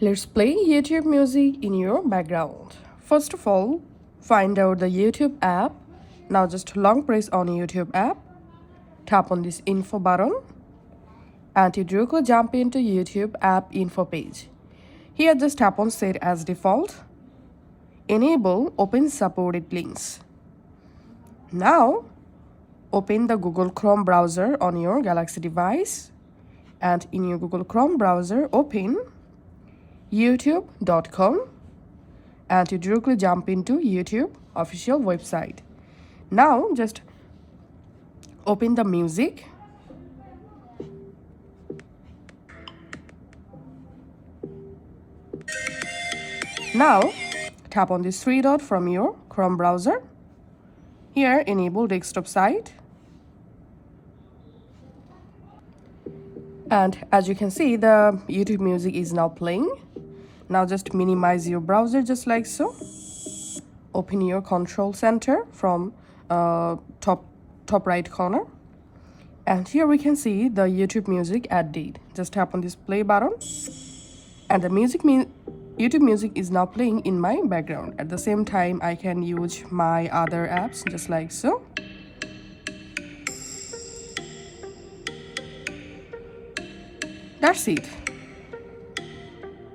Let's play YouTube music in your background. First of all, find out the YouTube app. Now just long press on YouTube app. Tap on this info button and you directly jump into YouTube app info page. Here just tap on set as default. Enable open supported links. Now open the Google Chrome browser on your Galaxy device and in your Google Chrome browser open youtube.com and you directly jump into YouTube official website. Now just open the music. Now tap on this three dot from your Chrome browser. Here enable desktop site. And as you can see, the YouTube music is now playing. Now just minimize your browser just like so. Open your control center from top right corner. And here we can see the YouTube music added. Just tap on this play button. And the YouTube music is now playing in my background. At the same time, I can use my other apps just like so. That's it.